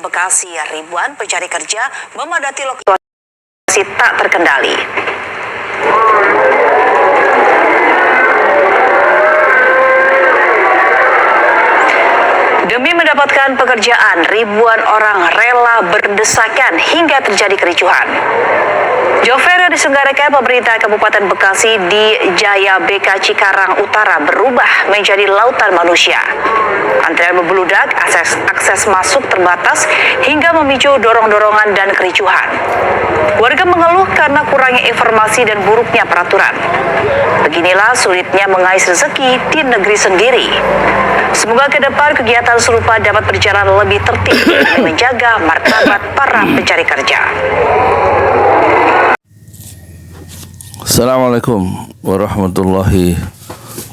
Bekasi, ribuan pencari kerja memadati lokasi tak terkendali. Demi mendapatkan pekerjaan, ribuan orang rela berdesakan hingga terjadi kericuhan. Job fair yang diselenggarakan pemerintah Kabupaten Bekasi di Jaya BK Cikarang Utara berubah menjadi lautan manusia. Antrian membludak, akses masuk terbatas hingga memicu dorong-dorongan dan kericuhan. Warga mengeluh karena kurangnya informasi dan buruknya peraturan. Beginilah sulitnya mengais rezeki di negeri sendiri. Semoga ke depan kegiatan serupa dapat berjalan lebih tertib demi menjaga martabat para pencari kerja. Assalamualaikum warahmatullahi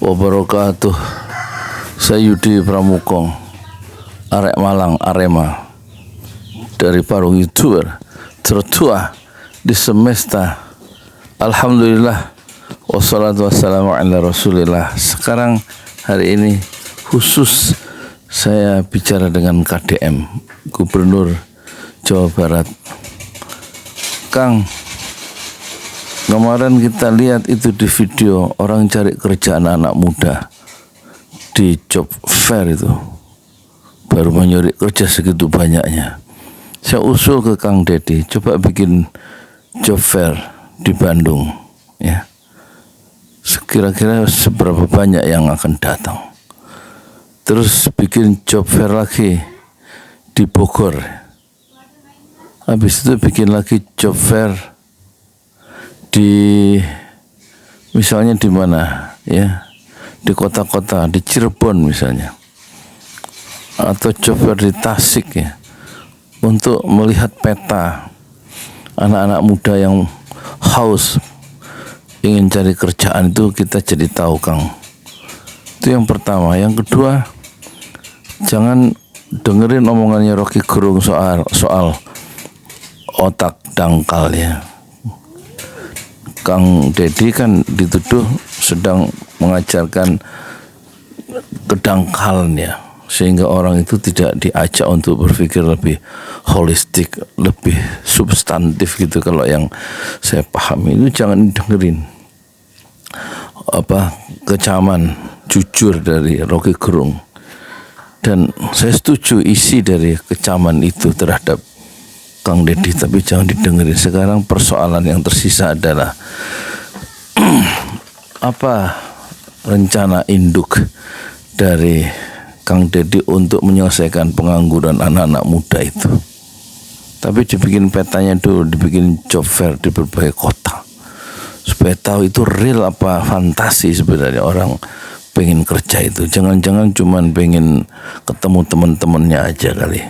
wabarakatuh. Saya Yudi Pramukong, Arek Malang Arema, dari Parung YouTuber tertua di semesta. Alhamdulillah, wassalatu wassalamu ala rasulillah. Sekarang hari ini khusus saya bicara dengan KDM, Gubernur Jawa Barat. Kang, kemarin kita lihat itu di video orang cari kerja anak-anak muda di job fair itu, baru mencari kerja segitu banyaknya. Saya usul ke Kang Dedi, coba bikin job fair di Bandung, ya. Kira-kira seberapa banyak yang akan datang. Terus bikin job fair lagi di Bogor. Habis itu bikin lagi job fair di misalnya di mana, ya, di kota-kota, di Cirebon misalnya, atau job fair di Tasik, ya, untuk melihat peta anak-anak muda yang haus ingin cari kerjaan itu, kita jadi tahu, Kang. Itu yang pertama. Yang kedua, jangan dengerin omongannya Rocky Gerung soal otak dangkal, ya. Kang Dedi kan dituduh sedang mengajarkan kedangkalan, ya, sehingga orang itu tidak diajak untuk berpikir lebih holistik, lebih substantif gitu. Kalau yang saya pahami itu jangan dengerin kecaman jujur dari Rocky Gerung, dan saya setuju isi dari kecaman itu terhadap Kang Dedi, tapi jangan didengerin. Sekarang persoalan yang tersisa adalah apa rencana induk dari Kang Dedi untuk menyelesaikan pengangguran anak-anak muda itu. Tapi dibikin petanya dulu, dibikin job fair di berbagai kota, supaya tahu itu real apa fantasi sebenarnya orang pengen kerja itu. Jangan-jangan cuman pengen ketemu teman-temannya aja kali,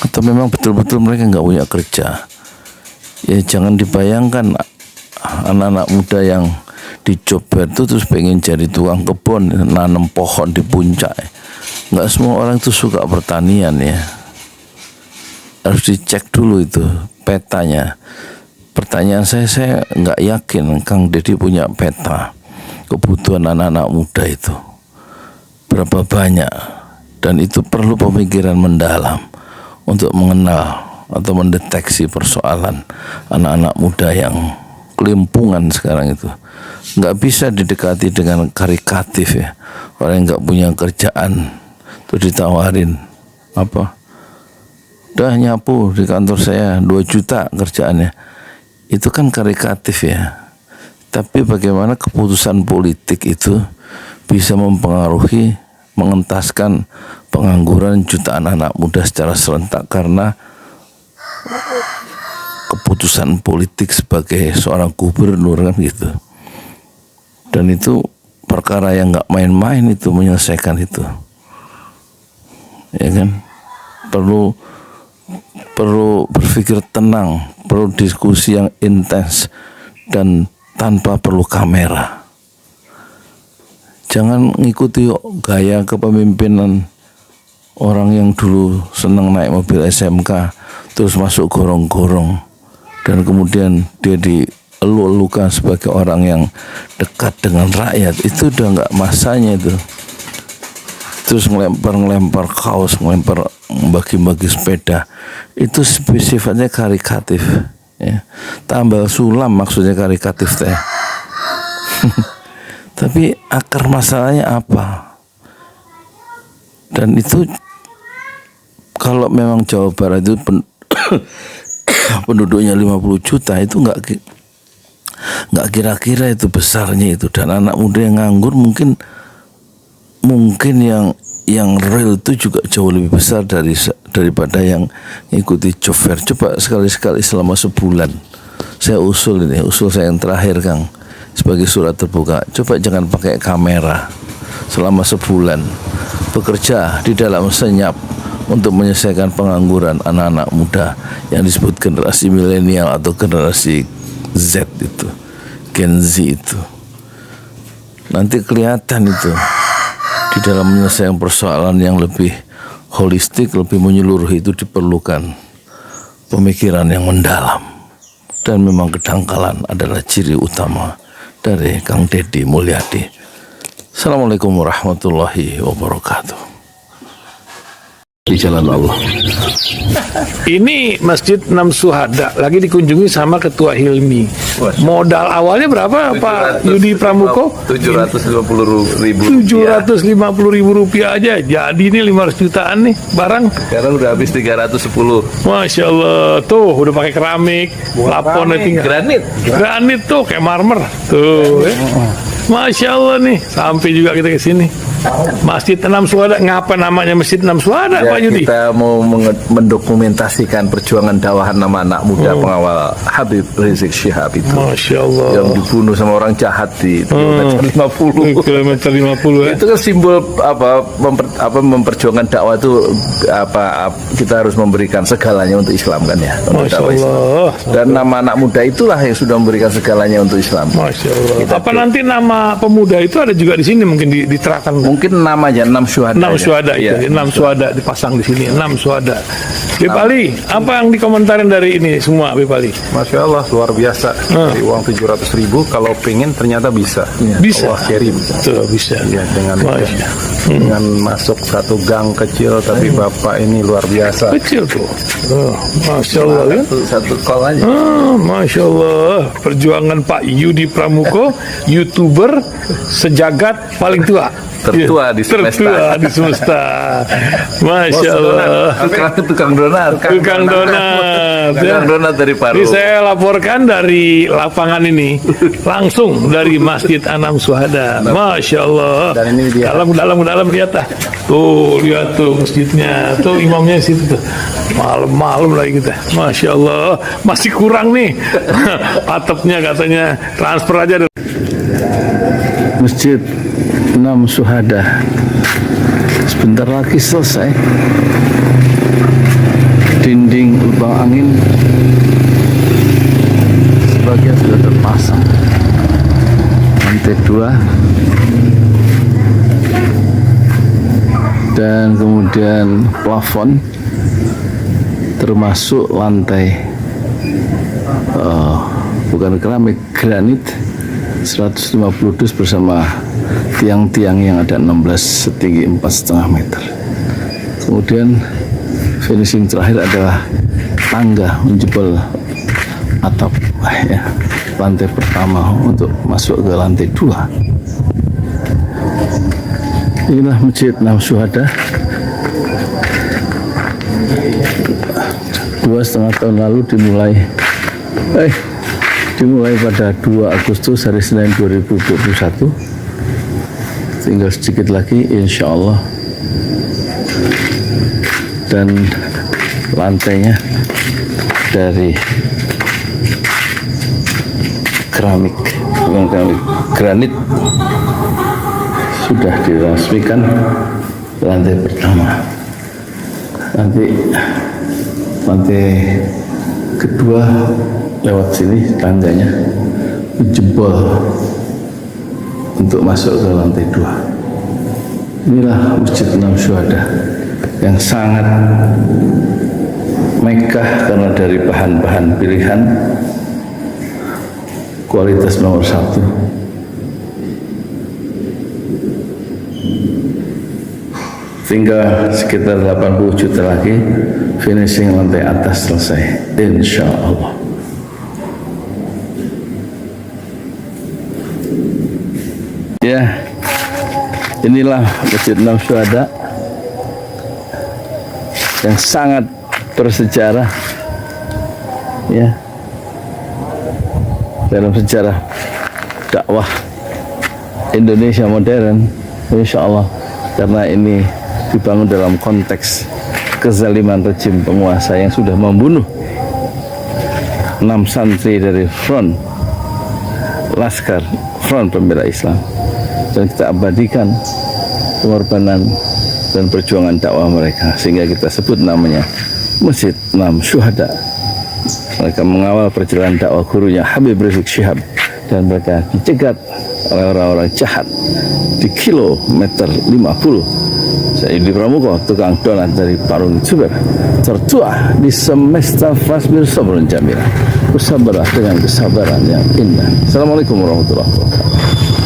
atau memang betul-betul mereka nggak punya kerja. Ya jangan dibayangkan anak-anak muda yang di job fair itu terus pengen jadi tukang kebun, nanam pohon di puncak. Nggak semua orang itu suka pertanian, ya. Harus dicek dulu itu petanya. Pertanyaan saya nggak yakin Kang Dedi punya peta kebutuhan anak-anak muda itu berapa banyak, dan itu perlu pemikiran mendalam untuk mengenal atau mendeteksi persoalan anak-anak muda yang kelimpungan sekarang itu. Nggak bisa didekati dengan karikatif, ya. Orang yang nggak punya kerjaan terus ditawarin udah nyapu di kantor saya 2 juta kerjaannya. Itu kan karikatif, ya. Tapi bagaimana keputusan politik itu bisa mempengaruhi, mengentaskan pengangguran jutaan anak muda secara serentak karena keputusan politik sebagai seorang gubernur, kan gitu. Dan itu perkara yang nggak main-main itu, menyelesaikan itu, ya kan. Perlu berpikir tenang, perlu diskusi yang intens dan tanpa perlu kamera. Jangan ngikuti gaya kepemimpinan orang yang dulu senang naik mobil SMK terus masuk gorong-gorong, dan kemudian dia dielu-elukan sebagai orang yang dekat dengan rakyat. Itu udah nggak masanya itu. Terus ngelempar kaos, ngelempar bagi-bagi sepeda itu sifatnya karikatif, ya. Tambal sulam maksudnya karikatif teh. Tapi akar masalahnya apa? Dan itu kalau memang Jawa Barat itu penduduknya 50 juta itu nggak kira-kira itu besarnya itu, dan anak muda yang nganggur mungkin yang real itu juga jauh lebih besar daripada yang ngikuti job fair. Coba sekali-sekali selama sebulan saya usul saya yang terakhir, Kang, sebagai surat terbuka, coba jangan pakai kamera selama sebulan, bekerja di dalam senyap untuk menyelesaikan pengangguran anak-anak muda yang disebut generasi milenial atau generasi Z itu, Gen Z itu. Nanti kelihatan itu di dalam menyelesaikan persoalan yang lebih holistik, lebih menyeluruh itu diperlukan pemikiran yang mendalam. Dan memang kedangkalan adalah ciri utama dari Kang Deddy Mulyadi. Assalamualaikum warahmatullahi wabarakatuh. Di jalan Allah. Ini Masjid Enam Syuhada lagi dikunjungi sama Ketua Hilmi. Modal awalnya berapa Pak Yudi Pramuko? 750.000. 750.000 rupiah aja. Jadi ini 500 jutaan nih barang. Sekarang udah habis 310. Masya Allah, tuh udah pakai keramik, laponnya tinggal. Granit tuh kayak marmer. Tuh, Masya Allah nih, sampai juga kita ke sini. Masjid Enam Syuhada, ngapa namanya Masjid Enam Syuhada, Ya, Pak Yudi? kita mau mendokumentasikan perjuangan dakwah nama anak muda pengawal Habib Rizik Syihab itu. Masya Allah. Yang dibunuh sama orang jahat di kilometer 50. Kilometer 50 ya. Itu kan simbol memperjuangkan dakwah itu kita harus memberikan segalanya untuk Islam kan ya. Untuk Masya dakwah Islam. Allah. Dan nama anak muda itulah yang sudah memberikan segalanya untuk Islam. Masya Allah. Kita Apa nanti nama pemuda itu ada juga di sini mungkin diterahkan? Mungkin namanya 6 syuhada. 6 syuhada Ya. itu, 6 syuhada dipasang di sini, 6 syuhada. Bip Ali, apa yang dikomentarin dari ini semua, Bip Ali? Masya Allah, luar biasa. Dari uang 700.000, kalau pengen ternyata bisa. Bisa. Allah kirim. Tuh, bisa. Ya, Masya. dengan masuk satu gang kecil, tapi Bapak ini luar biasa. Kecil tuh. Oh, Masya Allah ya. Satu call aja. Masya Allah, perjuangan Pak Yudi Pramuko, YouTuber sejagat paling tua. Tertua di semesta. Tertua di semesta. Masya Allah. Tukang donat. Tukang donat. Tukang donat dari Paru. Ini saya laporkan dari lapangan ini, langsung dari Masjid Enam Syuhada. Masya Allah. Dan ini dia. Dalam lihat ah. Tuh lihat tuh masjidnya. Tuh imamnya di situ tuh. Malam-malam lagi kita. Masya Allah. Masih kurang nih. Atapnya katanya transfer aja. Masjid Enam Syuhada sebentar lagi selesai. Dinding lubang angin sebagian sudah terpasang, lantai 2, dan kemudian plafon termasuk lantai bukan keramik, granit 150 dus bersama tiang-tiang yang ada 16 setinggi 4,5 meter. Kemudian finishing terakhir adalah tangga menjebol atap ya, lantai pertama untuk masuk ke lantai 2. Inilah Masjid Enam Syuhada. 2,5 tahun lalu dimulai pada 2 Agustus hari Senin 2021. Tinggal sedikit lagi insya Allah, dan lantainya dari keramik, bukan keramik, granit sudah diresmikan lantai pertama. Nanti lantai kedua lewat sini tangganya jebol untuk masuk ke lantai 2. Inilah Masjid Enam Syuhada yang sangat megah karena dari bahan-bahan pilihan, kualitas nomor 1, Tinggal sekitar 80 juta lagi, finishing lantai atas selesai, insya Allah. Ya, inilah Masjid Enam Syuhada yang sangat bersejarah, ya, dalam sejarah dakwah Indonesia modern, insya Allah, karena ini dibangun dalam konteks kezaliman rejim penguasa yang sudah membunuh 6 santri dari front pembela Islam, dan kita abadikan pengorbanan dan perjuangan dakwah mereka, sehingga kita sebut namanya Masjid Enam Syuhada. Mereka mengawal perjalanan dakwah gurunya Habib Rizik Syihab, dan mereka dicegat oleh orang-orang jahat di kilometer 50. Saya Yudi Pramuko, tukang donat dari Parung Juber, tertua di semesta Fasbir Sabrun Jamila. Bersabarlah dengan kesabaran yang indah. Assalamualaikum warahmatullahi wabarakatuh.